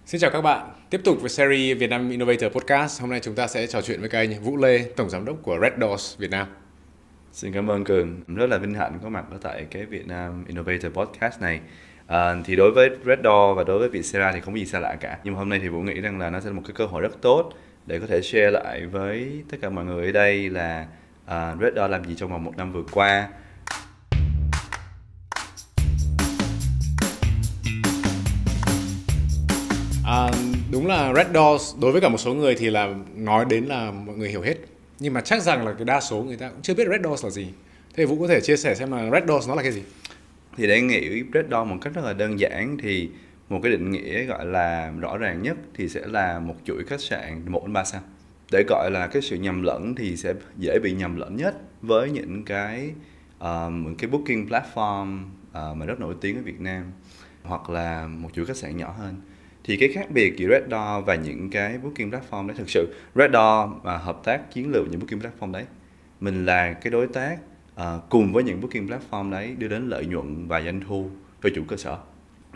Xin chào các bạn, tiếp tục với series Việt Nam Innovator Podcast. Hôm nay chúng ta sẽ trò chuyện với các anh Vũ Lê, Tổng Giám đốc của Red Doors Việt Nam. Xin cảm ơn Cường, rất là vinh hạnh có mặt ở tại cái Việt Nam Innovator Podcast này. Thì đối với Red Door và đối với Vietcetera thì không có gì xa lạ cả. Nhưng mà hôm nay thì Vũ nghĩ rằng là nó sẽ là một cái cơ hội rất tốt để có thể share lại với tất cả mọi người ở đây là Red Door làm gì trong vòng một năm vừa qua. À, đúng là Red Doors đối với cả một số người thì là nói đến là mọi người hiểu hết. Nhưng mà chắc rằng là cái đa số người ta cũng chưa biết Red Doors là gì. Thế Vũ có thể chia sẻ xem là Red Doors nó là cái gì? Thì để nghĩ Red Door một cách rất là đơn giản thì một cái định nghĩa gọi là rõ ràng nhất thì sẽ là một chuỗi khách sạn 1-3 sao. Để gọi là cái sự nhầm lẫn thì sẽ dễ bị nhầm lẫn nhất với những cái booking platform mà rất nổi tiếng ở Việt Nam, hoặc là một chuỗi khách sạn nhỏ hơn. Thì cái khác biệt giữa Red Door và những cái booking platform đấy, thực sự Red Door hợp tác chiến lược với những booking platform đấy. Mình là cái đối tác cùng với những booking platform đấy đưa đến lợi nhuận và doanh thu cho chủ cơ sở.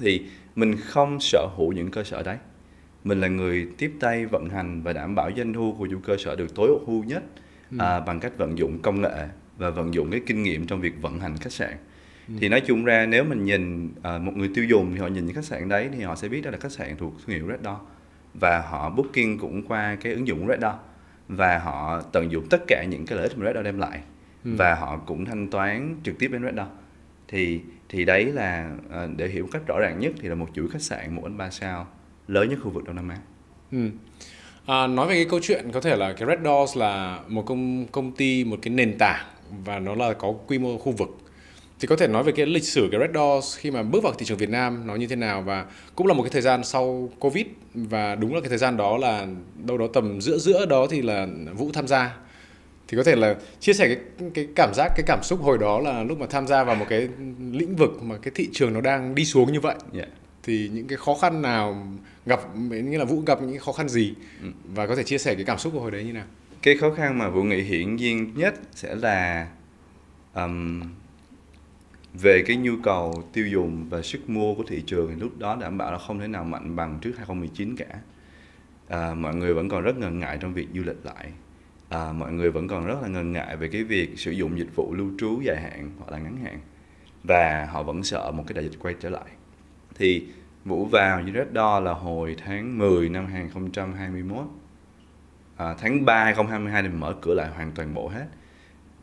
Thì mình không sở hữu những cơ sở đấy. Mình là người tiếp tay vận hành và đảm bảo doanh thu của chủ cơ sở được tối ưu nhất bằng cách vận dụng công nghệ và vận dụng cái kinh nghiệm trong việc vận hành khách sạn. Thì nói chung ra nếu mình nhìn một người tiêu dùng thì họ nhìn những khách sạn đấy thì họ sẽ biết đó là khách sạn thuộc thương hiệu Red Door, và họ booking cũng qua cái ứng dụng Red Door, và họ tận dụng tất cả những cái lợi ích mà Red Door đem lại, và họ cũng thanh toán trực tiếp đến Red Door. Thì đấy là để hiểu cách rõ ràng nhất thì là một chuỗi khách sạn 1-3 sao lớn nhất khu vực Đông Nam Á. Nói về cái câu chuyện có thể là cái Red Doors là một công ty, một cái nền tảng và nó là có quy mô khu vực. Thì có thể nói về cái lịch sử cái Red Doors khi mà bước vào thị trường Việt Nam nó như thế nào, và cũng là một cái thời gian sau Covid, và đúng là cái thời gian đó là đâu đó tầm giữa đó thì là Vũ tham gia. Thì có thể là chia sẻ cái cảm giác, cái cảm xúc hồi đó là lúc mà tham gia vào một cái lĩnh vực mà cái thị trường nó đang đi xuống như vậy. Yeah. Thì những cái khó khăn nào gặp, nghĩa là Vũ gặp những khó khăn gì, và có thể chia sẻ cái cảm xúc của hồi đấy như nào? Cái khó khăn mà Vũ nghĩ hiển nhiên nhất sẽ là về cái nhu cầu tiêu dùng và sức mua của thị trường, thì lúc đó đảm bảo là không thể nào mạnh bằng trước 2019 cả. Mọi người vẫn còn rất ngần ngại trong việc du lịch lại. Mọi người vẫn còn rất là ngần ngại về cái việc sử dụng dịch vụ lưu trú dài hạn hoặc là ngắn hạn, và họ vẫn sợ một cái đại dịch quay trở lại. Thì Vũ vào với Red Door là hồi tháng 10 năm 2021. Tháng 3 2022 thì mình mở cửa lại hoàn toàn bộ hết.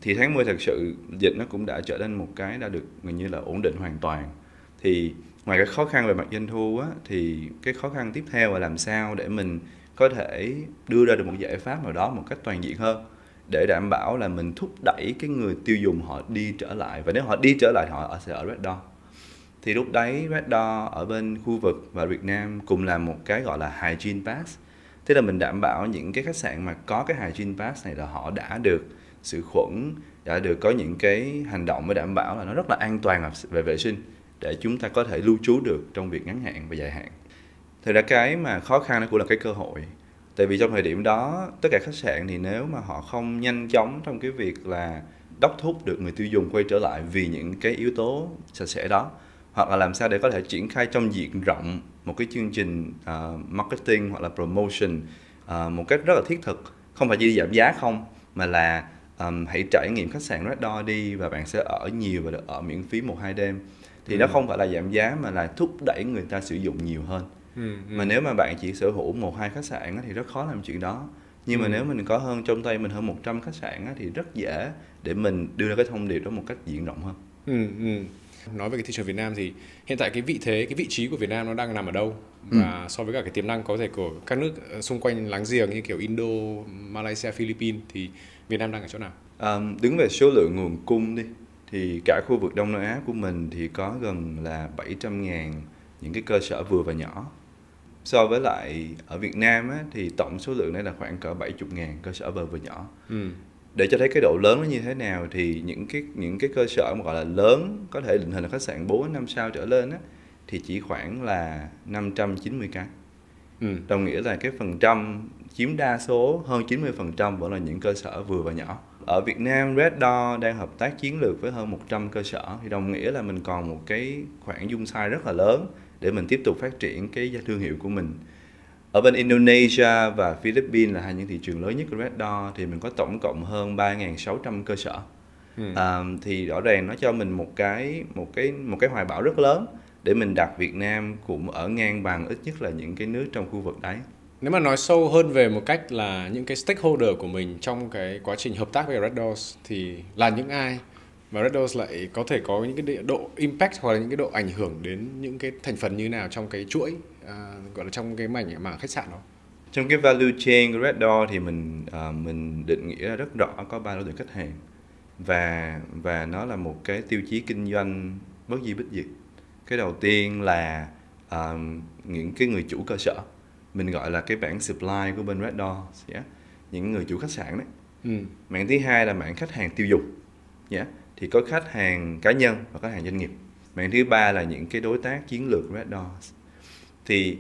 Thì tháng 10 thật sự dịch nó cũng đã trở nên một cái đã được gần như là ổn định hoàn toàn. Thì ngoài cái khó khăn về mặt doanh thu á, thì cái khó khăn tiếp theo là làm sao để mình có thể đưa ra được một giải pháp nào đó một cách toàn diện hơn, để đảm bảo là mình thúc đẩy cái người tiêu dùng họ đi trở lại, và nếu họ đi trở lại thì họ sẽ ở Red Door. Thì lúc đấy Red Door ở bên khu vực và Việt Nam cùng làm một cái gọi là Hygiene Pass. Thế là mình đảm bảo những cái khách sạn mà có cái Hygiene Pass này là họ đã được khử khuẩn, đã được có những cái hành động để đảm bảo là nó rất là an toàn về vệ sinh, để chúng ta có thể lưu trú được trong việc ngắn hạn và dài hạn. Thực ra cái mà khó khăn nó cũng là cái cơ hội. Tại vì trong thời điểm đó, tất cả khách sạn thì nếu mà họ không nhanh chóng trong cái việc là đốc thúc được người tiêu dùng quay trở lại vì những cái yếu tố sạch sẽ đó, hoặc là làm sao để có thể triển khai trong diện rộng một cái chương trình marketing hoặc là promotion một cách rất là thiết thực, không phải chỉ giảm giá không, mà là hãy trải nghiệm khách sạn Red Door đi và bạn sẽ ở nhiều và được ở miễn phí 1-2 đêm. Thì nó không phải là giảm giá mà là thúc đẩy người ta sử dụng nhiều hơn. Mà nếu mà bạn chỉ sở hữu 1-2 khách sạn thì rất khó làm chuyện đó. Nhưng mà nếu mình có trong tay mình hơn 100 khách sạn thì rất dễ để mình đưa ra cái thông điệp đó một cách diện rộng hơn. Nói về cái thị trường Việt Nam thì hiện tại cái vị thế, cái vị trí của Việt Nam nó đang nằm ở đâu, và so với cả cái tiềm năng có thể của các nước xung quanh láng giềng như kiểu Indo, Malaysia, Philippines, thì Việt Nam đang ở chỗ nào? Đứng về số lượng nguồn cung đi, thì cả khu vực Đông Nam Á của mình thì có gần là 700.000 những cái cơ sở vừa và nhỏ. So với lại ở Việt Nam á, thì tổng số lượng này là khoảng cỡ 70.000 cơ sở vừa và nhỏ. Để cho thấy cái độ lớn nó như thế nào thì những cái cơ sở mà gọi là lớn, có thể định hình là khách sạn 4-5 sao trở lên á, thì chỉ khoảng là 590 cái. Đồng nghĩa là cái phần trăm chiếm đa số hơn 90% vẫn là những cơ sở vừa và nhỏ. Ở Việt Nam, Red Door đang hợp tác chiến lược với hơn 100 cơ sở, thì đồng nghĩa là mình còn một cái khoảng dung size rất là lớn để mình tiếp tục phát triển cái thương hiệu của mình. Ở bên Indonesia và Philippines là hai những thị trường lớn nhất của Red Door, thì mình có tổng cộng hơn 3.600 cơ sở. Thì rõ ràng nó cho mình một cái hoài bão rất lớn để mình đặt Việt Nam cũng ở ngang bằng ít nhất là những cái nước trong khu vực đấy. Nếu mà nói sâu hơn về một cách là những cái stakeholder của mình trong cái quá trình hợp tác với Red Doors thì là những ai? Và Red Doors lại có thể có những cái độ impact hoặc là những cái độ ảnh hưởng đến những cái thành phần như nào trong cái chuỗi, gọi là trong cái mảng khách sạn đó? Trong cái value chain của Red Door thì mình định nghĩa ra rất rõ có 3 đối tượng khách hàng, và nó là một cái tiêu chí kinh doanh bất di bất diệt. Cái đầu tiên là những cái người chủ cơ sở, mình gọi là cái bảng supply của bên Red Door, những người chủ khách sạn đấy. Mảng thứ hai là mảng khách hàng tiêu dùng, thì có khách hàng cá nhân và khách hàng doanh nghiệp. Mảng thứ ba là những cái đối tác chiến lược Red Door. Thì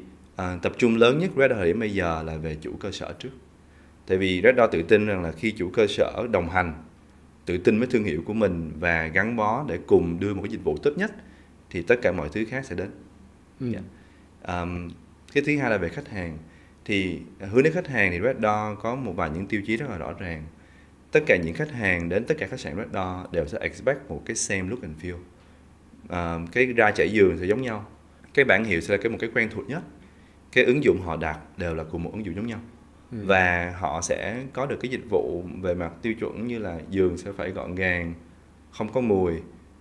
tập trung lớn nhất Red Door đến bây giờ là về chủ cơ sở trước. Tại vì Red Door tự tin rằng là khi chủ cơ sở đồng hành, tự tin với thương hiệu của mình và gắn bó để cùng đưa một cái dịch vụ tốt nhất, thì tất cả mọi thứ khác sẽ đến. Cái thứ hai là về khách hàng. Thì hướng đến khách hàng thì Red Door có một vài những tiêu chí rất là rõ ràng. Tất cả những khách hàng đến tất cả khách sạn Red Door đều sẽ expect một cái same look and feel. Cái ra trải giường sẽ giống nhau, cái bảng hiệu sẽ là một cái quen thuộc nhất, cái ứng dụng họ đặt đều là cùng một ứng dụng giống nhau. Và họ sẽ có được cái dịch vụ về mặt tiêu chuẩn như là giường sẽ phải gọn gàng, không có mùi,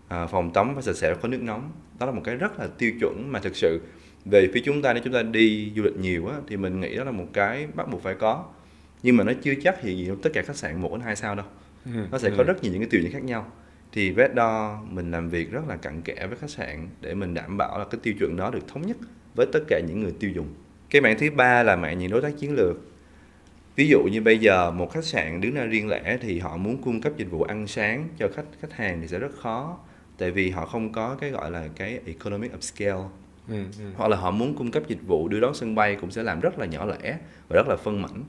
phòng tắm phải sạch sẽ, có nước nóng. Đó là một cái rất là tiêu chuẩn mà thực sự về phía chúng ta, nếu chúng ta đi du lịch nhiều á, thì mình nghĩ đó là một cái bắt buộc phải có. Nhưng mà nó chưa chắc hiện diện tất cả khách sạn 1 đến 2 sao đâu. Nó sẽ có rất nhiều những cái tiêu chuẩn khác nhau. Thì Red Door mình làm việc rất là cặn kẽ với khách sạn để mình đảm bảo là cái tiêu chuẩn đó được thống nhất với tất cả những người tiêu dùng. Cái mảng thứ ba là mảng những đối tác chiến lược. Ví dụ như bây giờ một khách sạn đứng ra riêng lẻ thì họ muốn cung cấp dịch vụ ăn sáng cho khách hàng thì sẽ rất khó, tại vì họ không có cái gọi là cái economic upscale. Hoặc là họ muốn cung cấp dịch vụ đưa đón sân bay cũng sẽ làm rất là nhỏ lẻ và rất là phân mảnh.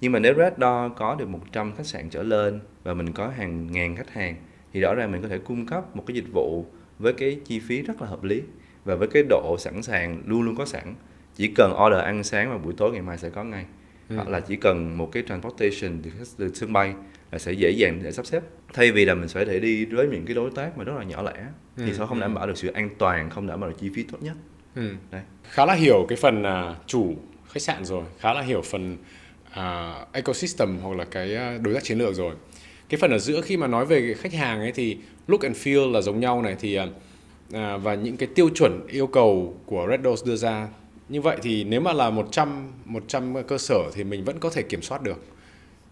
Nhưng mà nếu Red Door có được 100 khách sạn trở lên và mình có hàng ngàn khách hàng thì rõ ràng mình có thể cung cấp một cái dịch vụ với cái chi phí rất là hợp lý và với cái độ sẵn sàng luôn luôn có sẵn. Chỉ cần order ăn sáng và buổi tối ngày mai sẽ có ngay. Hoặc là chỉ cần một cái transportation từ sân bay là sẽ dễ dàng để sắp xếp. Thay vì là mình phải để đi với những cái đối tác mà rất là nhỏ lẻ thì sẽ không đảm bảo được sự an toàn, không đảm bảo được chi phí tốt nhất. Đấy. Khá là hiểu cái phần chủ khách sạn rồi, khá là hiểu phần ecosystem hoặc là cái đối tác chiến lược rồi. Cái phần ở giữa khi mà nói về khách hàng ấy thì look and feel là giống nhau này, thì và những cái tiêu chuẩn yêu cầu của Red Doors đưa ra. Như vậy thì nếu mà là 100 cơ sở thì mình vẫn có thể kiểm soát được.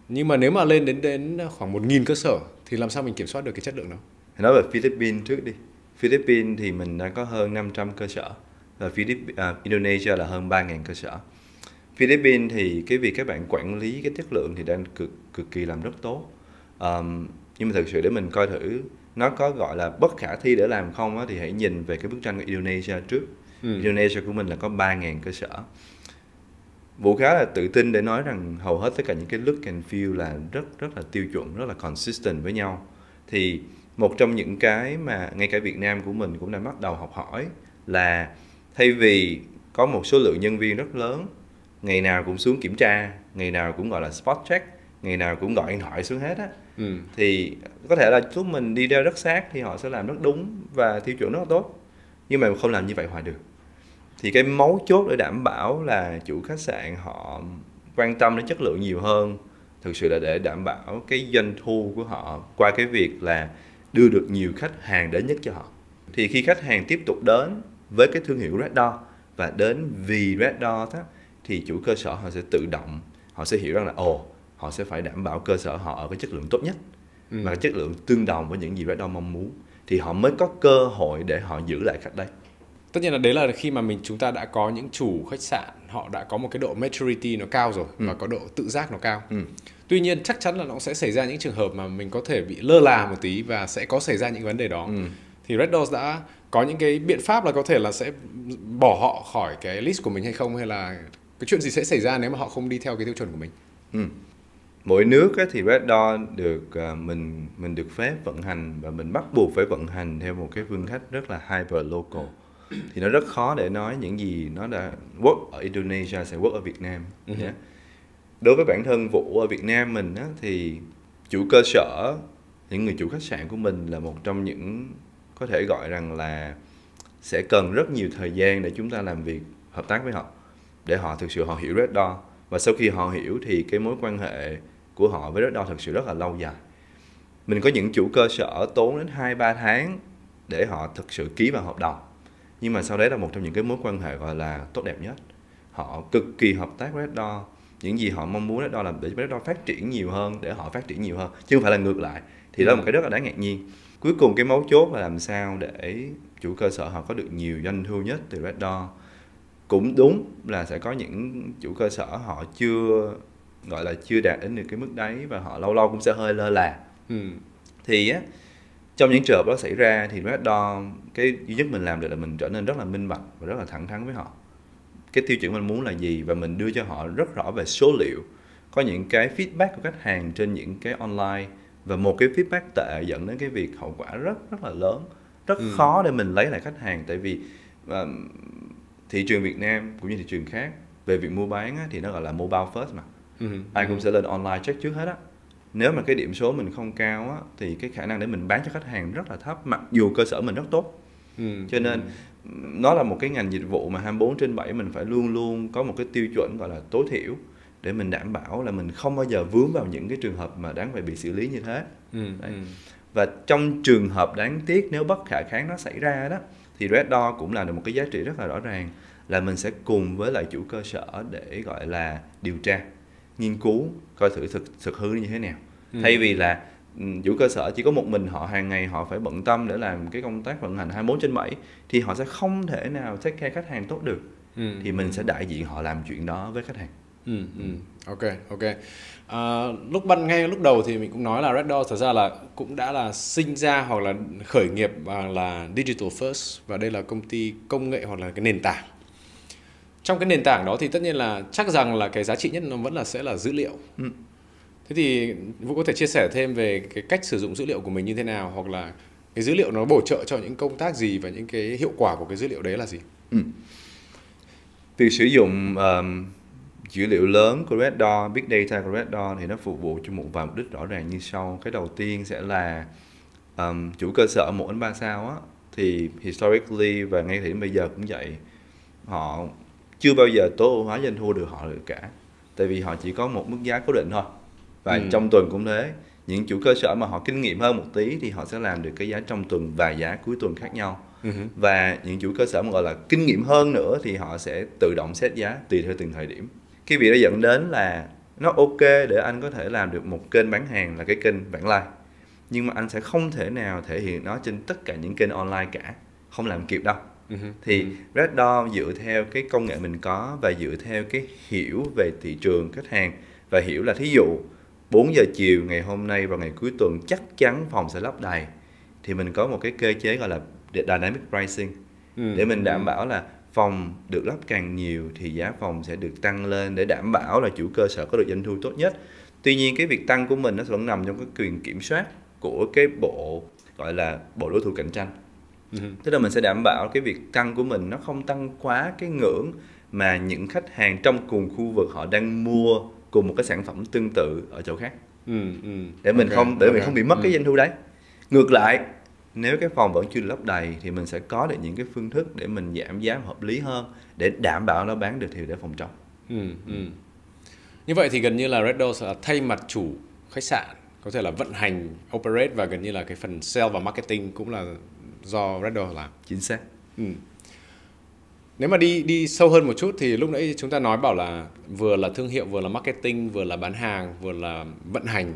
Nhưng mà nếu mà lên đến khoảng 1.000 cơ sở thì làm sao mình kiểm soát được cái chất lượng đó? Nói về Philippines trước đi. Philippines thì mình đã có hơn 500 cơ sở và Indonesia là hơn 3.000 cơ sở. Philippines thì cái việc các bạn quản lý cái chất lượng thì đang cực kỳ làm rất tốt. Nhưng mà thực sự để mình coi thử nó có gọi là bất khả thi để làm không á, thì hãy nhìn về cái bức tranh của Indonesia trước. Indonesia của mình là có 3.000 cơ sở. Vũ khá là tự tin để nói rằng hầu hết tất cả những cái look and feel là rất là tiêu chuẩn, rất là consistent với nhau. Thì một trong những cái mà ngay cả Việt Nam của mình cũng đang bắt đầu học hỏi là thay vì có một số lượng nhân viên rất lớn, ngày nào cũng xuống kiểm tra, ngày nào cũng gọi là spot check, ngày nào cũng gọi điện thoại xuống hết á, thì có thể là lúc mình đi ra rất sát thì họ sẽ làm rất đúng và tiêu chuẩn rất là tốt. Nhưng mà không làm như vậy hoài được. Thì cái mấu chốt để đảm bảo là chủ khách sạn họ quan tâm đến chất lượng nhiều hơn, thực sự là để đảm bảo cái doanh thu của họ qua cái việc là đưa được nhiều khách hàng đến nhất cho họ. Thì khi khách hàng tiếp tục đến với cái thương hiệu Red Door và đến vì Red Door đó, thì chủ cơ sở họ sẽ tự động, họ sẽ hiểu rằng là họ sẽ phải đảm bảo cơ sở họ ở cái chất lượng tốt nhất và chất lượng tương đồng với những gì Red Door mong muốn, thì họ mới có cơ hội để họ giữ lại khách đây. Tất nhiên là đấy là khi mà chúng ta đã có những chủ khách sạn, họ đã có một cái độ maturity nó cao rồi và có độ tự giác nó cao. Tuy nhiên chắc chắn là nó sẽ xảy ra những trường hợp mà mình có thể bị lơ là một tí và sẽ có xảy ra những vấn đề đó. Thì Red Doors đã có những cái biện pháp là có thể là sẽ bỏ họ khỏi cái list của mình hay không, hay là cái chuyện gì sẽ xảy ra nếu mà họ không đi theo cái tiêu chuẩn của mình? Mỗi nước ấy, thì Red Door được mình được phép vận hành và mình bắt buộc phải vận hành theo một cái phương cách rất là hyper local. thì nó rất khó để nói những gì nó đã work ở Indonesia sẽ work ở Việt Nam. Yeah. Đối với bản thân Vũ ở Việt Nam mình á, thì chủ cơ sở, những người chủ khách sạn của mình là một trong những có thể gọi rằng là sẽ cần rất nhiều thời gian để chúng ta làm việc hợp tác với họ, để họ thực sự họ hiểu Red Door, và sau khi họ hiểu thì cái mối quan hệ của họ với Red Door thực sự rất là lâu dài. Mình có những chủ cơ sở tốn đến 2-3 tháng để họ thực sự ký vào hợp đồng, nhưng mà sau đấy là một trong những cái mối quan hệ gọi là tốt đẹp nhất. Họ cực kỳ hợp tác với Red Door, những gì họ mong muốn Red Door làm để Red Door phát triển nhiều hơn, để họ phát triển nhiều hơn, chứ không phải là ngược lại. Thì đó là một cái rất là đáng ngạc nhiên. Cuối cùng cái mấu chốt là làm sao để chủ cơ sở họ có được nhiều doanh thu nhất từ Red Door. Cũng đúng là sẽ có những chủ cơ sở họ chưa gọi là chưa đạt đến được cái mức đấy, và họ lâu lâu cũng sẽ hơi lơ là. Thì á, trong những trường hợp đó xảy ra thì Red Door, cái duy nhất mình làm được là mình trở nên rất là minh bạch và rất là thẳng thắn với họ. Cái tiêu chuẩn mình muốn là gì, và mình đưa cho họ rất rõ về số liệu. Có những cái feedback của khách hàng trên những cái online, và một cái feedback tệ dẫn đến cái việc hậu quả rất là lớn, rất khó để mình lấy lại khách hàng. Tại vì thị trường Việt Nam cũng như thị trường khác về việc mua bán á, thì nó gọi là mobile first mà. Ai cũng sẽ lên online check trước hết á. Nếu mà cái điểm số mình không cao á, thì cái khả năng để mình bán cho khách hàng rất là thấp, mặc dù cơ sở mình rất tốt. Cho nên nó là một cái ngành dịch vụ mà 24/7 mình phải luôn luôn có một cái tiêu chuẩn gọi là tối thiểu, để mình đảm bảo là mình không bao giờ vướng vào những cái trường hợp mà đáng phải bị xử lý như thế. Và trong trường hợp đáng tiếc nếu bất khả kháng nó xảy ra đó, thì Red Door cũng là được một cái giá trị rất là rõ ràng, là mình sẽ cùng với lại chủ cơ sở để gọi là điều tra, nghiên cứu coi thử thực hư như thế nào. Thay vì là chủ cơ sở chỉ có một mình họ, hàng ngày họ phải bận tâm để làm cái công tác vận hành 24/7, thì họ sẽ không thể nào take care khách hàng tốt được. Thì mình sẽ đại diện họ làm chuyện đó với khách hàng. Ok. Ngay lúc đầu thì mình cũng nói là Red Door thật ra là cũng đã là sinh ra hoặc là khởi nghiệp là digital first, và đây là công ty công nghệ hoặc là cái nền tảng. Trong cái nền tảng đó thì tất nhiên là chắc rằng là cái giá trị nhất nó vẫn sẽ là dữ liệu. Thế thì Vũ có thể chia sẻ thêm về cái cách sử dụng dữ liệu của mình như thế nào, hoặc là cái dữ liệu nó bổ trợ cho những công tác gì, và những cái hiệu quả của cái dữ liệu đấy là gì? Việc sử dụng dữ liệu lớn của Red Door, Big Data của Red Door thì nó phục vụ cho một vài mục đích rõ ràng như sau. Cái đầu tiên sẽ là chủ cơ sở 1-3 sao á, thì historically và ngay đến bây giờ cũng vậy, họ chưa bao giờ tối ưu hóa doanh thu được họ được cả. Tại vì họ chỉ có một mức giá cố định thôi. Và trong tuần cũng thế. Những chủ cơ sở mà họ kinh nghiệm hơn một tí thì họ sẽ làm được cái giá trong tuần và giá cuối tuần khác nhau. Và những chủ cơ sở mà gọi là kinh nghiệm hơn nữa thì họ sẽ tự động set giá tùy theo từng thời điểm. Cái việc đó dẫn đến là nó ok để anh có thể làm được một kênh bán hàng là cái kênh vãng lai, nhưng mà anh sẽ không thể nào thể hiện nó trên tất cả những kênh online cả, không làm kịp đâu. Thì Red Door dựa theo cái công nghệ mình có, và dựa theo cái hiểu về thị trường khách hàng, và hiểu là thí dụ 4 giờ chiều ngày hôm nay và ngày cuối tuần chắc chắn phòng sẽ lấp đầy, thì mình có một cái cơ chế gọi là dynamic pricing, để mình đảm bảo là phòng được lắp càng nhiều thì giá phòng sẽ được tăng lên, để đảm bảo là chủ cơ sở có được doanh thu tốt nhất. Tuy nhiên cái việc tăng của mình nó vẫn nằm trong cái quyền kiểm soát của cái bộ gọi là bộ đối thủ cạnh tranh. Tức là mình sẽ đảm bảo cái việc tăng của mình nó không tăng quá cái ngưỡng mà những khách hàng trong cùng khu vực họ đang mua cùng một cái sản phẩm tương tự ở chỗ khác, để mình không bị mất cái doanh thu đấy. Ngược lại, nếu cái phòng vẫn chưa được lấp đầy thì mình sẽ có được những cái phương thức để mình giảm giá hợp lý hơn, để đảm bảo nó bán được thì để phòng trống. Như vậy thì gần như là Red Door là thay mặt chủ khách sạn có thể là vận hành, operate, và gần như là cái phần sale và marketing cũng là do Red Door làm. Chính xác. Nếu mà đi sâu hơn một chút thì lúc nãy chúng ta nói bảo là vừa là thương hiệu, vừa là marketing, vừa là bán hàng, vừa là vận hành.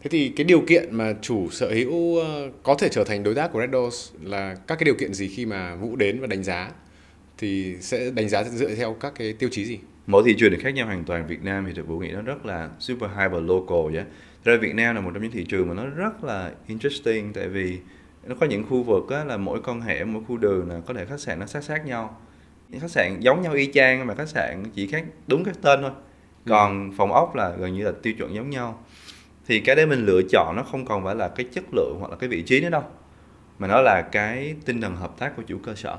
Thế thì cái điều kiện mà chủ sở hữu có thể trở thành đối tác của Red Door là các cái điều kiện gì khi mà Vũ đến và đánh giá? Thì sẽ đánh giá dựa theo các cái tiêu chí gì? Mỗi thị trường thì khác nhau hoàn toàn. Việt Nam thì Vũ nghĩ nó rất là super hyper local vậy. Thật ra Việt Nam là một trong những thị trường mà nó rất là interesting, tại vì nó có những khu vực á, là mỗi con hẻm, mỗi khu đường là có thể khách sạn nó sát nhau. Những khách sạn giống nhau y chang, mà khách sạn chỉ khác đúng cái tên thôi. Còn phòng ốc là gần như là tiêu chuẩn giống nhau. Thì cái đấy mình lựa chọn nó không còn phải là cái chất lượng hoặc là cái vị trí nữa đâu, mà nó là cái tinh thần hợp tác của chủ cơ sở.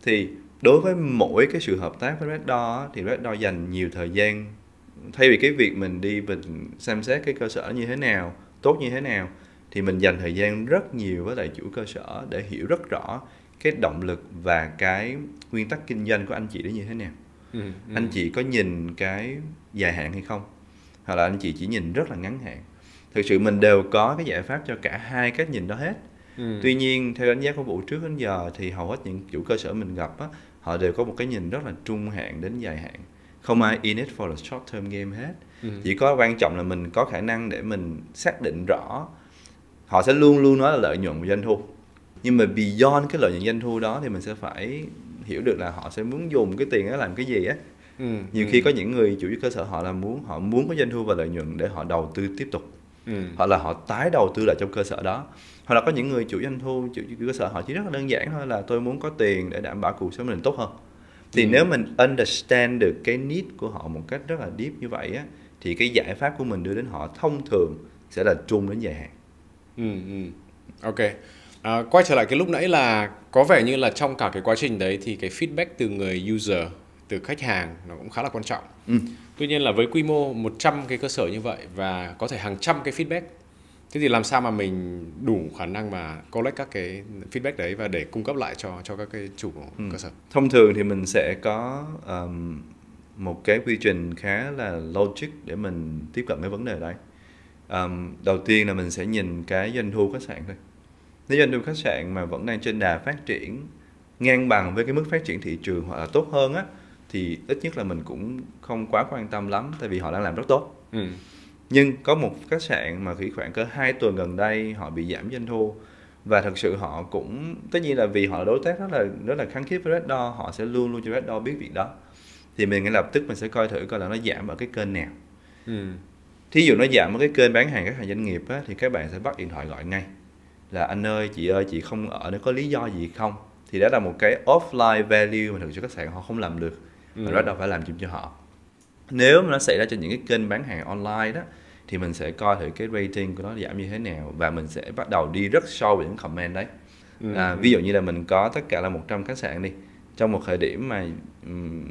Thì đối với mỗi cái sự hợp tác với Red Door thì Red Door dành nhiều thời gian, thay vì cái việc mình đi mình xem xét cái cơ sở như thế nào, tốt như thế nào, thì mình dành thời gian rất nhiều với lại chủ cơ sở để hiểu rất rõ cái động lực và cái nguyên tắc kinh doanh của anh chị đó như thế nào. Anh chị có nhìn cái dài hạn hay không, hoặc là anh chị chỉ nhìn rất là ngắn hạn. Thực sự mình đều có cái giải pháp cho cả hai cách nhìn đó hết. Tuy nhiên theo đánh giá của Vũ trước đến giờ thì hầu hết những chủ cơ sở mình gặp á, họ đều có một cái nhìn rất là trung hạn đến dài hạn. Không ai in it for the short term game hết. Chỉ có quan trọng là mình có khả năng để mình xác định rõ. Họ sẽ luôn luôn nói là lợi nhuận và doanh thu, nhưng mà beyond cái lợi nhuận doanh thu đó thì mình sẽ phải hiểu được là họ sẽ muốn dùng cái tiền đó làm cái gì á. Nhiều khi có những người chủ cơ sở họ muốn có doanh thu và lợi nhuận để họ đầu tư tiếp tục, hoặc là họ tái đầu tư lại trong cơ sở đó. Hoặc là có những người chủ doanh thu, chủ cơ sở họ chỉ rất là đơn giản thôi, là tôi muốn có tiền để đảm bảo cuộc sống mình tốt hơn. Thì nếu mình understand được cái need của họ một cách rất là deep như vậy á, thì cái giải pháp của mình đưa đến họ thông thường sẽ là trung đến dài hạn. Ok. Quay trở lại cái lúc nãy là có vẻ như là trong cả cái quá trình đấy thì cái feedback từ người user, từ khách hàng nó cũng khá là quan trọng. Tuy nhiên là với quy mô 100 cái cơ sở như vậy và có thể hàng trăm cái feedback, thế thì làm sao mà mình đủ khả năng mà collect các cái feedback đấy và để cung cấp lại cho các cái chủ cơ sở? Thông thường thì mình sẽ có một cái quy trình khá là logic để mình tiếp cận cái vấn đề đấy. Đầu tiên là mình sẽ nhìn cái doanh thu khách sạn thôi. Nếu doanh thu khách sạn mà vẫn đang trên đà phát triển ngang bằng với cái mức phát triển thị trường hoặc là tốt hơn á, thì ít nhất là mình cũng không quá quan tâm lắm, tại vì họ đang làm rất tốt. Nhưng có một khách sạn mà khoảng cỡ 2 tuần gần đây họ bị giảm doanh thu, và thật sự họ cũng, tất nhiên là vì họ là đối tác rất là khăng khít với Red Door, họ sẽ luôn luôn cho Red Door biết việc đó. Thì mình ngay lập tức mình sẽ coi thử coi là nó giảm ở cái kênh nào. Thí dụ nó giảm ở cái kênh bán hàng các hàng doanh nghiệp á, thì các bạn sẽ bắt điện thoại gọi ngay là anh ơi, chị không ở, nếu có lý do gì không. Thì đó là một cái offline value mà thực sự khách sạn họ không làm được, mà Red Door phải làm giùm cho họ. Nếu mà nó xảy ra trên những cái kênh bán hàng online đó, thì mình sẽ coi thử cái rating của nó giảm như thế nào, và mình sẽ bắt đầu đi rất sâu về những comment đấy. Ví dụ như là mình có tất cả là 100 khách sạn đi, trong một thời điểm mà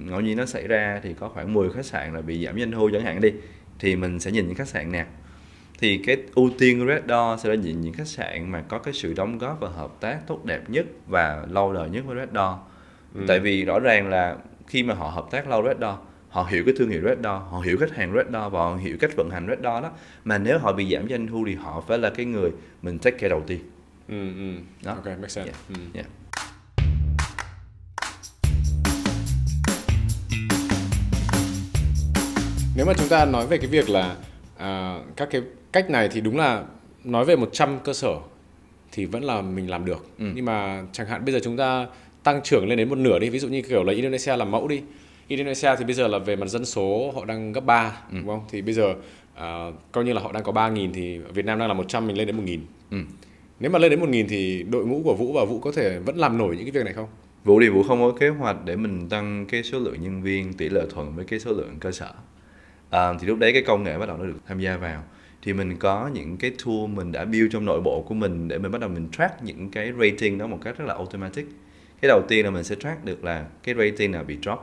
ngẫu nhiên nó xảy ra thì có khoảng 10 khách sạn là bị giảm doanh thu chẳng hạn đi, thì mình sẽ nhìn những khách sạn nào. Thì cái ưu tiên của Red Door sẽ là nhìn những khách sạn mà có cái sự đóng góp và hợp tác tốt đẹp nhất và lâu đời nhất với Red Door. Tại vì rõ ràng là khi mà họ hợp tác lâu Red Door, họ hiểu cái thương hiệu Red Door, họ hiểu khách hàng Red Door và họ hiểu cách vận hành Red Door đó. Mà nếu họ bị giảm doanh thu thì họ phải là cái người mình take care đầu tiên. Đó. Ok, make sense. Yeah. Nếu mà chúng ta nói về cái việc là các cái cách này thì đúng là nói về 100 cơ sở thì vẫn là mình làm được. Nhưng mà chẳng hạn bây giờ chúng ta tăng trưởng lên đến một nửa đi, ví dụ như kiểu là Indonesia làm mẫu đi. Indonesia thì bây giờ là về mặt dân số họ đang gấp 3, đúng không? Thì bây giờ coi như là họ đang có 3.000 thì Việt Nam đang là 100, mình lên đến 1.000. Nếu mà lên đến 1.000 thì đội ngũ của Vũ và Vũ có thể vẫn làm nổi những cái việc này không? Vũ không có kế hoạch để mình tăng cái số lượng nhân viên tỷ lệ thuận với cái số lượng cơ sở. Thì lúc đấy cái công nghệ bắt đầu nó được tham gia vào. Thì mình có những cái tool mình đã build trong nội bộ của mình để mình bắt đầu mình track những cái rating đó một cách rất là automatic. Cái đầu tiên là mình sẽ track được là cái rating nào bị drop,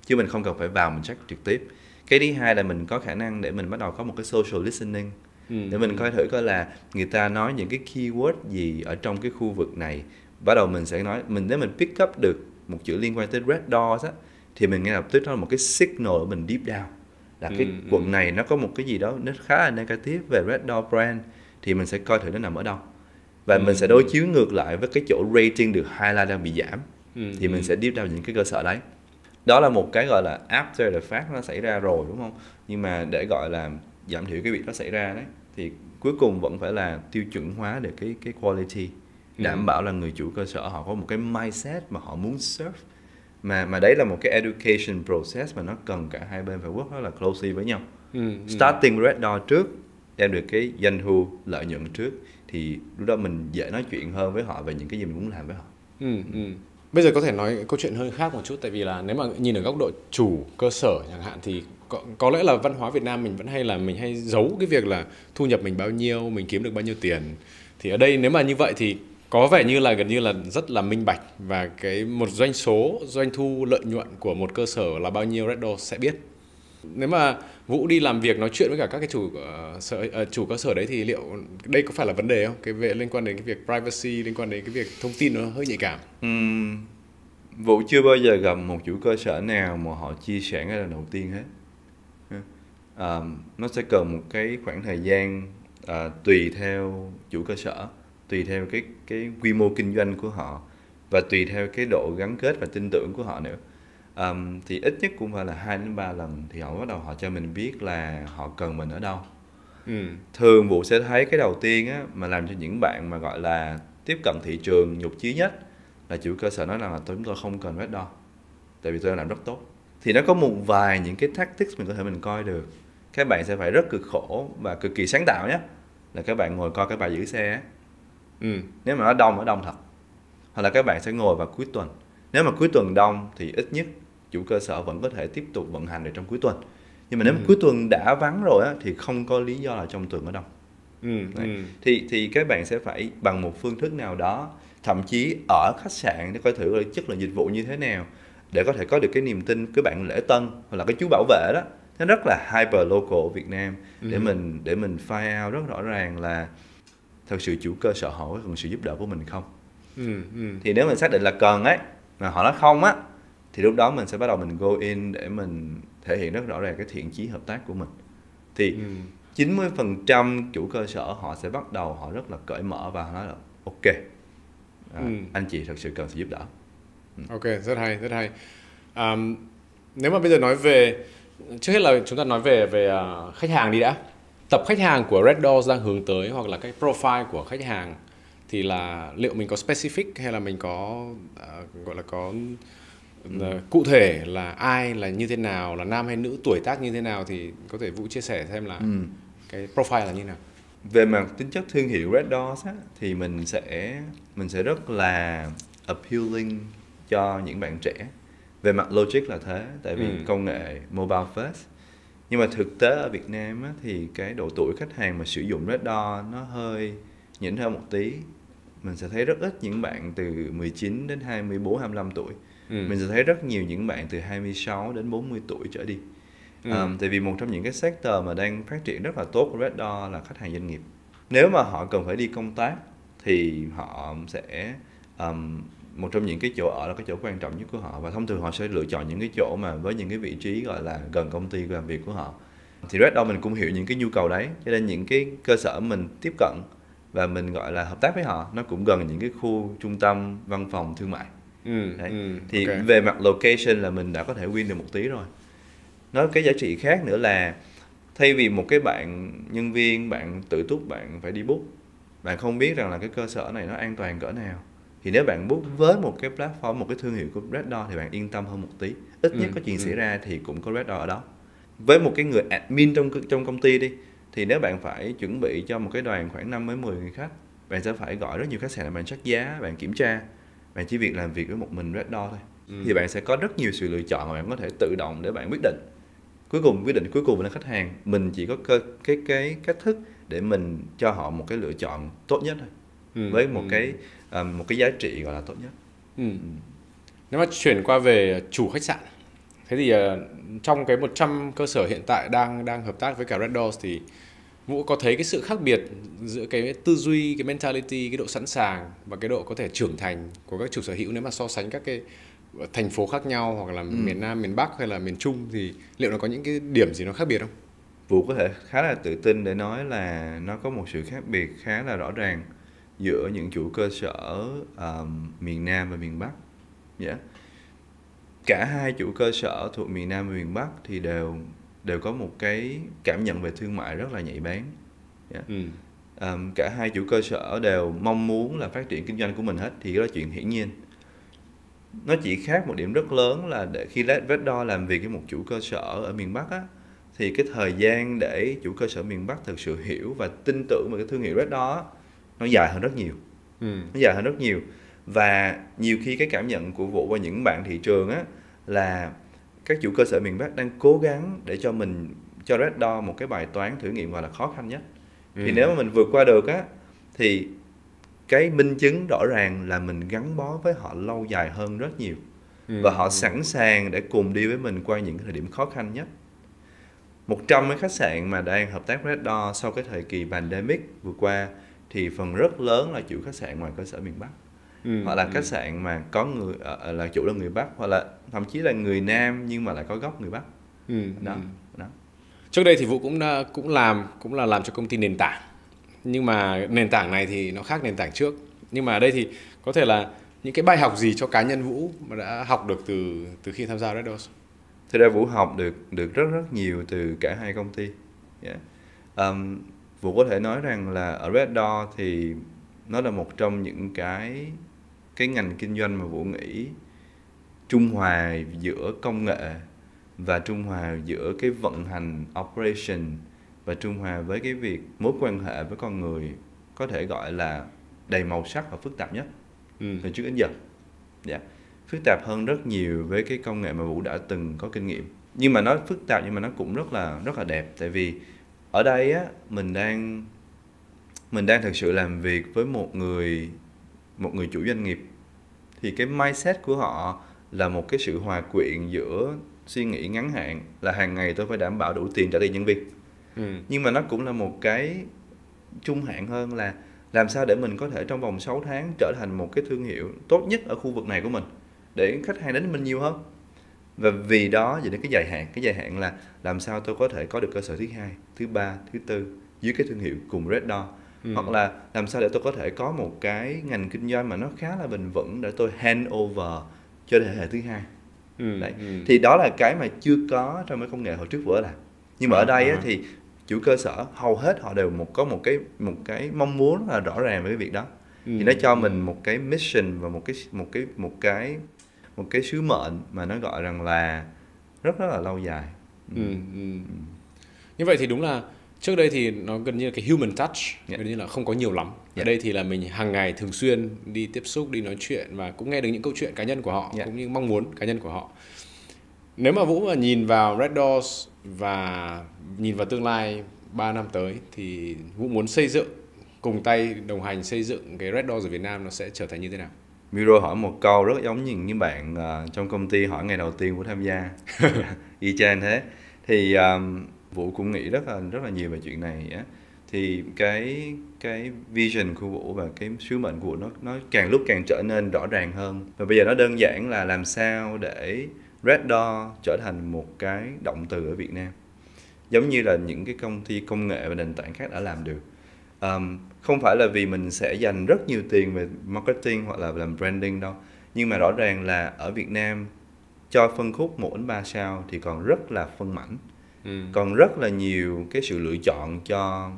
chứ mình không cần phải vào mình check trực tiếp. Cái thứ hai là mình có khả năng để mình bắt đầu có một cái social listening, để mình coi thử coi là người ta nói những cái keyword gì ở trong cái khu vực này. Bắt đầu mình sẽ nói, nếu mình pick up được một chữ liên quan tới Red Doors á, thì mình ngay lập tức đó là một cái signal của mình deep down là cái quận này nó có một cái gì đó nó khá là negative về Red Door brand, thì mình sẽ coi thử nó nằm ở đâu. Và mình sẽ đối chiếu ngược lại với cái chỗ rating được highlight đang bị giảm, thì mình sẽ deep down những cái cơ sở đấy. Đó là một cái gọi là after the fact nó xảy ra rồi, đúng không? Nhưng mà để gọi là giảm thiểu cái việc nó xảy ra đấy, thì cuối cùng vẫn phải là tiêu chuẩn hóa được cái quality, đảm bảo là người chủ cơ sở họ có một cái mindset mà họ muốn serve. Mà đấy là một cái education process mà nó cần cả hai bên phải work rất là closely với nhau. Starting with Red Door trước, đem được cái doanh thu lợi nhuận trước, thì lúc đó mình dễ nói chuyện hơn với họ về những cái gì mình muốn làm với họ. Bây giờ có thể nói câu chuyện hơi khác một chút, tại vì là nếu mà nhìn ở góc độ chủ cơ sở chẳng hạn thì có lẽ là văn hóa Việt Nam mình vẫn mình hay giấu cái việc là thu nhập mình bao nhiêu, mình kiếm được bao nhiêu tiền. Thì ở đây nếu mà như vậy thì Có vẻ như là gần như là rất là minh bạch, và cái một doanh thu lợi nhuận của một cơ sở là bao nhiêu Red Doors sẽ biết. Nếu mà Vũ đi làm việc nói chuyện với cả các cái chủ cơ sở đấy thì liệu đây có phải là vấn đề không? Cái về liên quan đến cái việc privacy, liên quan đến cái việc thông tin nó hơi nhạy cảm. Vũ chưa bao giờ gặp một chủ cơ sở nào mà họ chia sẻ ngay lần đầu tiên hết. Nó sẽ cần một cái khoảng thời gian, tùy theo chủ cơ sở, tùy theo cái quy mô kinh doanh của họ, và tùy theo cái độ gắn kết và tin tưởng của họ nữa. Thì ít nhất cũng phải là 2 đến 3 lần thì họ bắt đầu họ cho mình biết là họ cần mình ở đâu. Thường Vũ sẽ thấy cái đầu tiên á, mà làm cho những bạn mà gọi là tiếp cận thị trường nhục chí nhất là chủ cơ sở nói rằng là chúng tôi không cần Red Door, tại vì tôi làm rất tốt. Thì nó có một vài những cái tactics mình có thể mình coi được. Các bạn sẽ phải rất cực khổ và cực kỳ sáng tạo nhé, là các bạn ngồi coi cái bài giữ xe á. Nếu mà nó đông thật. Hoặc là các bạn sẽ ngồi vào cuối tuần. Nếu mà cuối tuần đông thì ít nhất chủ cơ sở vẫn có thể tiếp tục vận hành được trong cuối tuần. Nhưng mà nếu mà cuối tuần đã vắng rồi á, thì không có lý do là trong tuần ở đông. Thì các bạn sẽ phải bằng một phương thức nào đó, thậm chí ở khách sạn để coi thử là chất lượng dịch vụ như thế nào, để có thể có được cái niềm tin cái bạn lễ tân hoặc là cái chú bảo vệ đó. Nó rất là hyper local ở Việt Nam, để mình find out rất rõ ràng là thật sự chủ cơ sở họ có cần sự giúp đỡ của mình không. Thì nếu mình xác định là cần ấy, mà họ nói không á, thì lúc đó mình sẽ bắt đầu mình go in để mình thể hiện rất rõ ràng cái thiện chí hợp tác của mình. Thì 90% chủ cơ sở họ sẽ bắt đầu họ rất là cởi mở và họ nói là ok, anh chị thật sự cần sự giúp đỡ. Ok, rất hay, rất hay. Nếu mà bây giờ nói về, trước hết là chúng ta nói về khách hàng đi đã. Tập khách hàng của Red Doors đang hướng tới, hoặc là cái profile của khách hàng, thì là liệu mình có specific hay là mình có gọi là có cụ thể là ai, là như thế nào, là nam hay nữ, tuổi tác như thế nào, thì có thể Vũ chia sẻ thêm là cái profile là như thế nào. Về mặt tính chất thương hiệu Red Doors á, thì mình sẽ rất là appealing cho những bạn trẻ. Về mặt logic là thế, tại vì công nghệ mobile first. Nhưng mà thực tế ở Việt Nam á, thì cái độ tuổi khách hàng mà sử dụng Red Door nó hơi nhỉnh hơn một tí. Mình sẽ thấy rất ít những bạn từ 19 đến 24, 25 tuổi. Mình sẽ thấy rất nhiều những bạn từ 26 đến 40 tuổi trở đi. Tại vì một trong những cái sector mà đang phát triển rất là tốt của Red Door là khách hàng doanh nghiệp. Nếu mà họ cần phải đi công tác thì họ sẽ một trong những cái chỗ ở là cái chỗ quan trọng nhất của họ, và thông thường họ sẽ lựa chọn những cái chỗ mà với những cái vị trí gọi là gần công ty làm việc của họ. Thì Red Door mình cũng hiểu những cái nhu cầu đấy, cho nên những cái cơ sở mình tiếp cận và mình gọi là hợp tác với họ nó cũng gần những cái khu trung tâm văn phòng thương mại. Thì về mặt location là mình đã có thể win được một tí rồi. Nói cái giá trị khác nữa là thay vì một cái bạn nhân viên bạn tự túc bạn phải đi book, bạn không biết rằng là cái cơ sở này nó an toàn cỡ nào, thì nếu bạn book với một cái platform, một cái thương hiệu của Red Door thì bạn yên tâm hơn một tí. Ít nhất có chuyện xảy ra thì cũng có Red Door ở đó. Với một cái người admin trong công ty đi, thì nếu bạn phải chuẩn bị cho một cái đoàn khoảng 5 đến 10 người khách, bạn sẽ phải gọi rất nhiều khách sạn để bạn check giá, bạn kiểm tra. Bạn chỉ việc làm việc với một mình Red Door thôi. Thì bạn sẽ có rất nhiều sự lựa chọn mà bạn có thể tự động để bạn quyết định. Quyết định cuối cùng là khách hàng. Mình chỉ có cái cách thức để mình cho họ một cái lựa chọn tốt nhất thôi. Với một cái giá trị gọi là tốt nhất. Nếu mà chuyển qua về chủ khách sạn, thế thì trong cái 100 cơ sở hiện tại đang hợp tác với cả Red Doors thì Vũ có thấy cái sự khác biệt giữa cái tư duy, cái mentality, cái độ sẵn sàng và cái độ có thể trưởng thành của các chủ sở hữu nếu mà so sánh các cái thành phố khác nhau, hoặc là miền Nam, miền Bắc hay là miền Trung, thì liệu nó có những cái điểm gì nó khác biệt không? Vũ có thể khá là tự tin để nói là nó có một sự khác biệt khá là rõ ràng giữa những chủ cơ sở miền Nam và miền Bắc. Cả hai chủ cơ sở thuộc miền Nam và miền Bắc thì đều có một cái cảm nhận về thương mại rất là nhạy bén. Cả hai chủ cơ sở đều mong muốn là phát triển kinh doanh của mình hết, thì đó là chuyện hiển nhiên. Nó chỉ khác một điểm rất lớn là để khi Red Door làm việc với một chủ cơ sở ở miền Bắc á, thì cái thời gian để chủ cơ sở miền Bắc thực sự hiểu và tin tưởng vào cái thương hiệu Red Door á, nó dài hơn rất nhiều. Nó dài hơn rất nhiều. Và nhiều khi cái cảm nhận của Vũ và những bạn thị trường á, là các chủ cơ sở miền Bắc đang cố gắng để cho Red Door một cái bài toán thử nghiệm gọi là khó khăn nhất. Thì nếu mà mình vượt qua được á, thì cái minh chứng rõ ràng là mình gắn bó với họ lâu dài hơn rất nhiều, và họ sẵn sàng để cùng đi với mình qua những cái thời điểm khó khăn nhất. 100 cái khách sạn mà đang hợp tác Red Door sau cái thời kỳ pandemic vừa qua thì phần rất lớn là chủ khách sạn ngoài cơ sở miền Bắc, hoặc là khách sạn mà có người là chủ là người Bắc, hoặc là thậm chí là người Nam nhưng mà lại có gốc người Bắc. Đó. Trước đây thì Vũ cũng là làm cho công ty nền tảng, nhưng mà nền tảng này thì nó khác nền tảng trước. Nhưng mà ở đây thì có thể là những cái bài học gì cho cá nhân Vũ mà đã học được từ khi tham gia Red Doors? Thực ra Vũ học được rất nhiều từ cả hai công ty. Vũ có thể nói rằng là ở Red Door thì nó là một trong những cái ngành kinh doanh mà Vũ nghĩ trung hòa giữa công nghệ và trung hòa giữa cái vận hành operation và trung hòa với cái việc mối quan hệ với con người có thể gọi là đầy màu sắc và phức tạp nhất từ trước đến giờ. Phức tạp hơn rất nhiều với cái công nghệ mà Vũ đã từng có kinh nghiệm. Nhưng mà nó phức tạp nhưng mà nó cũng rất là đẹp, tại vì ở đây á mình đang thực sự làm việc với một người chủ doanh nghiệp, thì cái mindset của họ là một cái sự hòa quyện giữa suy nghĩ ngắn hạn là hàng ngày tôi phải đảm bảo đủ tiền trả tiền nhân viên, nhưng mà nó cũng là một cái trung hạn hơn là làm sao để mình có thể trong vòng 6 tháng trở thành một cái thương hiệu tốt nhất ở khu vực này của mình để khách hàng đến với mình nhiều hơn. Và vì đó dẫn đến cái dài hạn là làm sao tôi có thể có được cơ sở thứ hai, thứ ba, thứ tư dưới cái thương hiệu cùng Red Door, hoặc là làm sao để tôi có thể có một cái ngành kinh doanh mà nó khá là bền vững để tôi hand over cho thế hệ thứ hai. Thì đó là cái mà chưa có trong cái công nghệ hồi trước vừa làm. Nhưng mà ở đây á, thì chủ cơ sở hầu hết họ đều có một cái mong muốn rất là rõ ràng với cái việc đó. Thì nó cho mình một cái mission và một cái sứ mệnh mà nó gọi rằng là rất là lâu dài. Như vậy thì đúng là trước đây thì nó gần như là cái human touch, gần như là không có nhiều lắm. Ở đây thì là mình hàng ngày thường xuyên đi tiếp xúc, đi nói chuyện và cũng nghe được những câu chuyện cá nhân của họ, cũng như mong muốn cá nhân của họ. Nếu mà Vũ mà nhìn vào Red Doors và nhìn vào tương lai 3 năm tới thì Vũ muốn xây dựng, cùng tay đồng hành xây dựng cái Red Doors ở Việt Nam nó sẽ trở thành như thế nào? Miro hỏi một câu rất giống như những bạn trong công ty hỏi ngày đầu tiên của tham gia. Y chang thế. Thì Vũ cũng nghĩ rất là nhiều về chuyện này á. Thì cái vision của Vũ và cái sứ mệnh của Vũ nó càng lúc càng trở nên rõ ràng hơn. Và bây giờ nó đơn giản là làm sao để Red Door trở thành một cái động từ ở Việt Nam, giống như là những cái công ty công nghệ và nền tảng khác đã làm được. Không phải là vì mình sẽ dành rất nhiều tiền về marketing hoặc là làm branding đâu, nhưng mà rõ ràng là ở Việt Nam cho phân khúc 1-3 sao thì còn rất là phân mảnh, còn rất là nhiều cái sự lựa chọn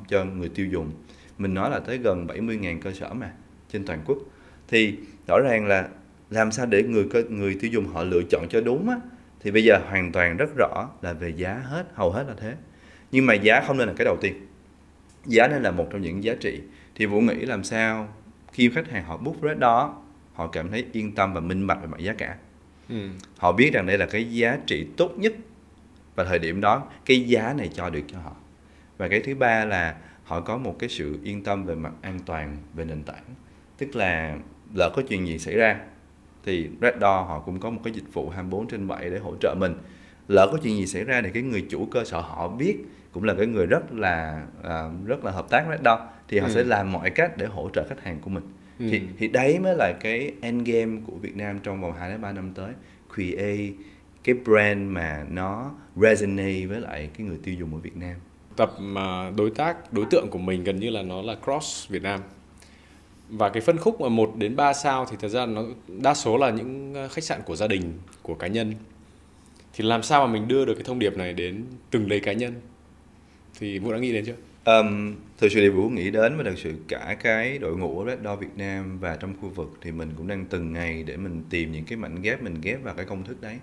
cho người tiêu dùng. Mình nói là tới gần 70.000 cơ sở mà trên toàn quốc, thì rõ ràng là làm sao để người tiêu dùng họ lựa chọn cho đúng á, thì bây giờ hoàn toàn rất rõ là về giá hầu hết là thế. Nhưng mà giá không nên là cái đầu tiên, giá nên là một trong những giá trị. Thì Vũ nghĩ làm sao khi khách hàng họ book Red đó, họ cảm thấy yên tâm và minh bạch về mặt giá cả. Họ biết rằng đây là cái giá trị tốt nhất và thời điểm đó cái giá này cho được cho họ. Và cái thứ ba là họ có một cái sự yên tâm về mặt an toàn về nền tảng, tức là lỡ có chuyện gì xảy ra thì Red Door họ cũng có một cái dịch vụ 24/7 để hỗ trợ mình. Lỡ có chuyện gì xảy ra thì cái người chủ cơ sở họ biết, cũng là cái người rất là hợp tác Red Door, thì họ sẽ làm mọi cách để hỗ trợ khách hàng của mình. Thì đấy mới là cái end game của Việt Nam trong vòng 2-3 năm tới, create cái brand mà nó resonate với lại cái người tiêu dùng ở Việt Nam. Tập đối tượng của mình gần như là nó là cross Việt Nam. Và cái phân khúc mà 1-3 sao thì thật ra nó đa số là những khách sạn của gia đình, của cá nhân. Thì làm sao mà mình đưa được cái thông điệp này đến từng lấy cá nhân? Thì Vũ đã nghĩ đến chưa? Thực sự thì Vũ nghĩ đến, và thực sự cả cái đội ngũ Red Door Việt Nam và trong khu vực thì mình cũng đang từng ngày để mình tìm những cái mảnh ghép, mình ghép vào cái công thức đấy.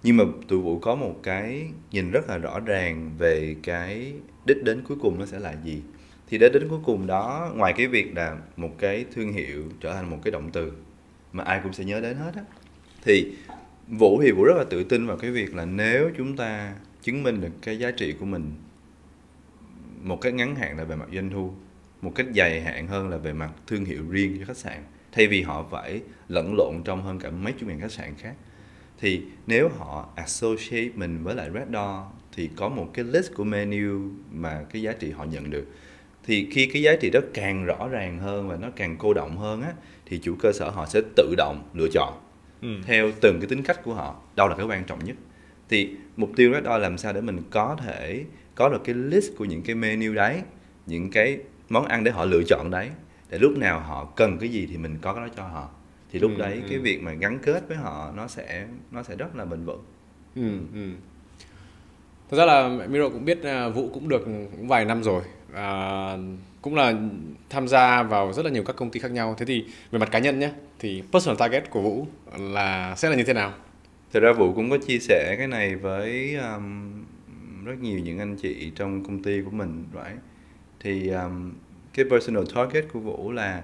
Nhưng mà tụi Vũ có một cái nhìn rất là rõ ràng về cái đích đến cuối cùng nó sẽ là gì. Thì đích đến cuối cùng đó, ngoài cái việc là một cái thương hiệu trở thành một cái động từ mà ai cũng sẽ nhớ đến hết á, thì Vũ rất là tự tin vào cái việc là nếu chúng ta chứng minh được cái giá trị của mình một cái ngắn hạn là về mặt doanh thu, một cách dài hạn hơn là về mặt thương hiệu riêng cho khách sạn, thay vì họ phải lẫn lộn trong hơn cả mấy chục ngàn khách sạn khác. Thì nếu họ associate mình với lại Red Door thì có một cái list của menu mà cái giá trị họ nhận được. Thì khi cái giá trị đó càng rõ ràng hơn và nó càng cô đọng hơn á, thì chủ cơ sở họ sẽ tự động lựa chọn theo từng cái tính cách của họ, đâu là cái quan trọng nhất. Thì mục tiêu Red Door làm sao để mình có thể có được cái list của những cái menu đấy, những cái món ăn để họ lựa chọn đấy, để lúc nào họ cần cái gì thì mình có cái đó cho họ. Thì lúc đấy cái việc mà gắn kết với họ nó sẽ rất là bền vững. Thật ra là Miro cũng biết Vũ cũng được cũng vài năm rồi, cũng là tham gia vào rất là nhiều các công ty khác nhau. Thế thì về mặt cá nhân nhé, thì personal target của Vũ sẽ là như thế nào? Thực ra Vũ cũng có chia sẻ cái này với rất nhiều những anh chị trong công ty của mình, right? Thì cái personal target của Vũ là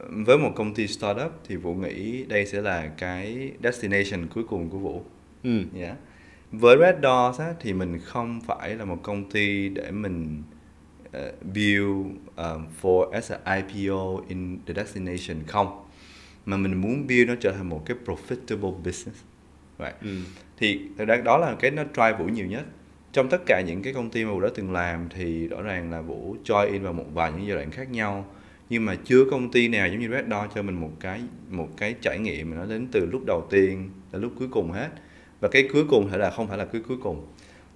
với một công ty startup thì Vũ nghĩ đây sẽ là cái destination cuối cùng của Vũ. Yeah. Với Red Doors á, thì mình không phải là một công ty để mình build for as a IPO in the destination, không, mà mình muốn build nó trở thành một cái profitable business. Right. Thì thật ra đó là cái nó drive Vũ nhiều nhất. Trong tất cả những cái công ty mà Vũ đã từng làm thì rõ ràng là Vũ join in vào một vài những giai đoạn khác nhau, nhưng mà chưa công ty nào giống như Red Door cho mình một cái trải nghiệm mà nó đến từ lúc đầu tiên đến lúc cuối cùng hết. Và cái cuối cùng không phải là cái cuối cùng.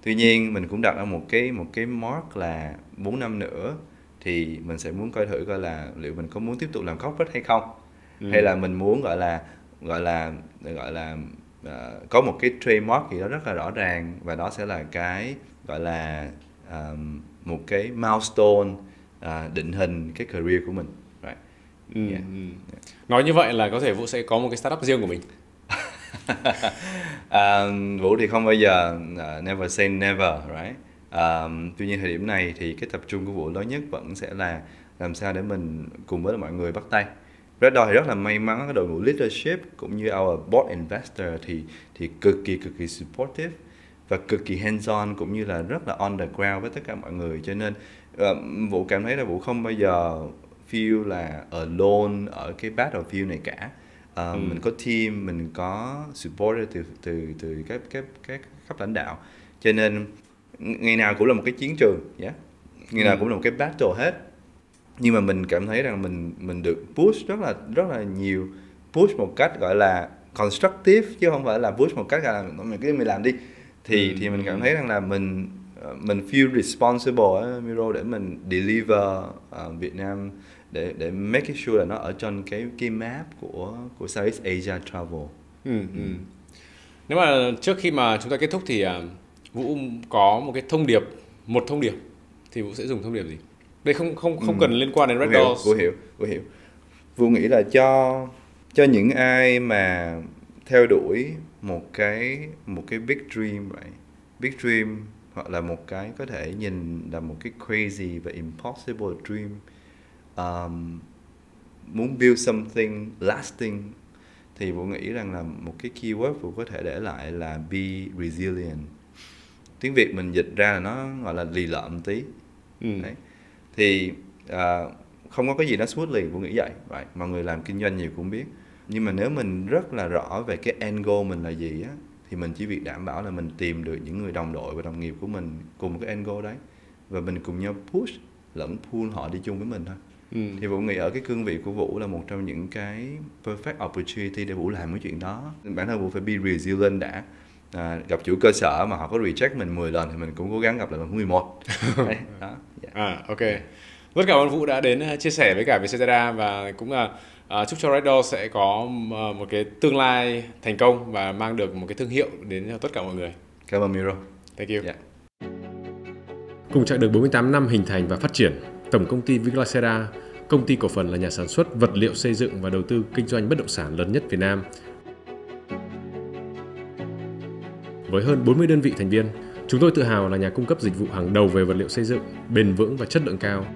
Tuy nhiên mình cũng đặt ra một cái mark là 4 năm nữa thì mình sẽ muốn coi thử coi là liệu mình có muốn tiếp tục làm corporate hay không, hay là mình muốn gọi là có một cái trademark gì đó rất là rõ ràng, và đó sẽ là cái gọi là một cái milestone định hình cái career của mình. Right. Nói như vậy là có thể Vũ sẽ có một cái startup riêng của mình. Vũ thì không bao giờ never say never, right? Tuy nhiên thời điểm này thì cái tập trung của Vũ lớn nhất vẫn sẽ là làm sao để mình cùng với mọi người bắt tay. Red Door thì rất là may mắn, cái đội ngũ leadership cũng như our board investor thì cực kỳ supportive và cực kỳ hands on, cũng như là rất là on the ground với tất cả mọi người. Cho nên Vũ cảm thấy là Vũ không bao giờ feel là alone ở cái battlefield này cả. Mình có team, mình có supporter từ các cấp lãnh đạo, cho nên ngày nào cũng là một cái chiến trường, ngày nào cũng là một cái battle hết. Nhưng mà mình cảm thấy rằng mình được push rất là nhiều, push một cách gọi là constructive chứ không phải là push một cách là mình làm đi. Thì mình cảm thấy rằng là mình feel responsible Miro để mình deliver Việt Nam, để make sure là nó ở trên cái map của Southeast Asia Travel. Nếu mà trước khi mà chúng ta kết thúc thì Vũ có một thông điệp thì Vũ sẽ dùng thông điệp gì? Đây không cần liên quan đến Red Doors. Vũ hiểu. Vũ nghĩ là cho những ai mà theo đuổi một cái big dream, right? Big dream hoặc là một cái có thể nhìn là một cái crazy và impossible dream, muốn build something lasting, thì Vũ nghĩ rằng là một cái keyword Vũ có thể để lại là be resilient. Tiếng Việt mình dịch ra là nó gọi là lì lợm tí. Đấy. Thì không có cái gì nó smoothly, Vũ nghĩ vậy. Right. Mọi người làm kinh doanh nhiều cũng biết. Nhưng mà nếu mình rất là rõ về cái end goal mình là gì á, thì mình chỉ việc đảm bảo là mình tìm được những người đồng đội và đồng nghiệp của mình cùng một cái end goal đấy, và mình cùng nhau push lẫn pull họ đi chung với mình thôi. Thì Vũ nghĩ ở cái cương vị của Vũ là một trong những cái perfect opportunity để Vũ làm cái chuyện đó. Bản thân Vũ phải be resilient đã. Gặp chủ cơ sở mà họ có reject mình 10 lần thì mình cũng cố gắng gặp lại lần 11. Đấy, đó. Yeah. Ok. Rất cảm ơn Vũ đã đến chia sẻ với cả Vietcetera, và cũng là chúc cho Red Doors sẽ có một cái tương lai thành công và mang được một cái thương hiệu đến cho tất cả mọi người. Cảm ơn Miro. Thank you. Yeah. Cùng chặng đường 48 năm hình thành và phát triển, Tổng công ty Vietcetera, công ty cổ phần là nhà sản xuất vật liệu xây dựng và đầu tư kinh doanh bất động sản lớn nhất Việt Nam. Với hơn 40 đơn vị thành viên, chúng tôi tự hào là nhà cung cấp dịch vụ hàng đầu về vật liệu xây dựng, bền vững và chất lượng cao,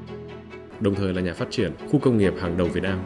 đồng thời là nhà phát triển khu công nghiệp hàng đầu Việt Nam.